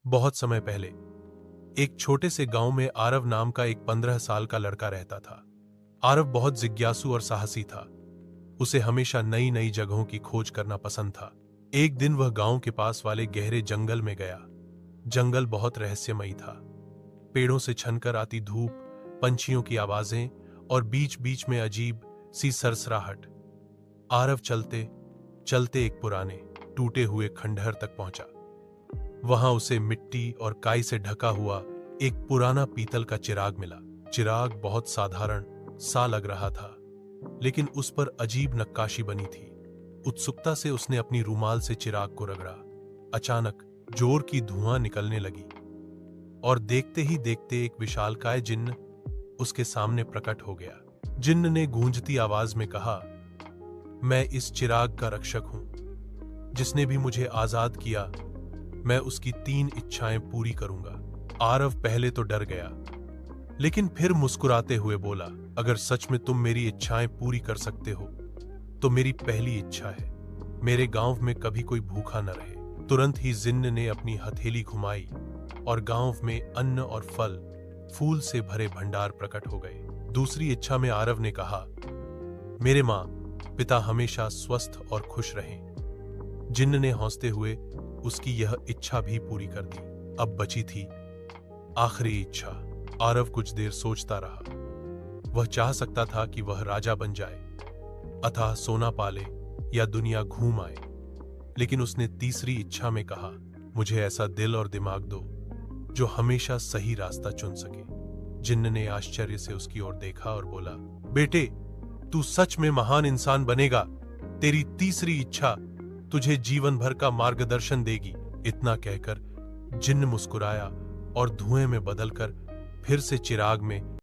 बहुत समय पहले एक छोटे से गांव में आरव नाम का एक 15 साल का लड़का रहता था। आरव बहुत जिज्ञासु और साहसी था। उसे हमेशा नई नई जगहों की खोज करना पसंद था। एक दिन वह गांव के पास वाले गहरे जंगल में गया। जंगल बहुत रहस्यमयी था। पेड़ों से छनकर आती धूप, पंछियों की आवाजें और बीच बीच में अजीब सी सरसराहट। आरव चलते चलते एक पुराने टूटे हुए खंडहर तक पहुंचा। वहां उसे मिट्टी और काई से ढका हुआ एक पुराना पीतल का चिराग मिला। चिराग बहुत साधारण सा लग रहा था, लेकिन उस पर अजीब नक्काशी बनी थी। उत्सुकता से उसने अपनी रुमाल से चिराग को रगड़ा। अचानक जोर की धुआं निकलने लगी और देखते ही देखते एक विशालकाय जिन्न उसके सामने प्रकट हो गया। जिन्न ने गूंजती आवाज में कहा, मैं इस चिराग का रक्षक हूं। जिसने भी मुझे आजाद किया, मैं उसकी 3 इच्छाएं पूरी करूंगा। आरव पहले तो डर गया, लेकिन फिर मुस्कुराते हुए बोला, अगर सच में तुम मेरी इच्छाएं पूरी कर सकते हो, तो मेरी पहली इच्छा है, मेरे गांव में कभी कोई भूखा न रहे। तुरंत ही जिन्न ने अपनी हथेली घुमाई और गांव में अन्न और फल फूल से भरे भंडार प्रकट हो गए। दूसरी इच्छा में आरव ने कहा, मेरे मां पिता हमेशा स्वस्थ और खुश रहें। जिन्न ने हौंसते हुए उसकी यह इच्छा भी पूरी कर दी। अब बची थी आखिरी इच्छा। आरव कुछ देर सोचता रहा। वह चाह सकता था कि वह राजा बन जाए, अथाह सोना पाले या दुनिया घूम आए, लेकिन उसने तीसरी इच्छा में कहा, मुझे ऐसा दिल और दिमाग दो जो हमेशा सही रास्ता चुन सके। जिन्न ने आश्चर्य से उसकी ओर देखा और बोला, बेटे, तू सच में महान इंसान बनेगा। तेरी तीसरी इच्छा तुझे जीवन भर का मार्गदर्शन देगी। इतना कहकर जिन्न मुस्कुराया और धुएं में बदलकर फिर से चिराग में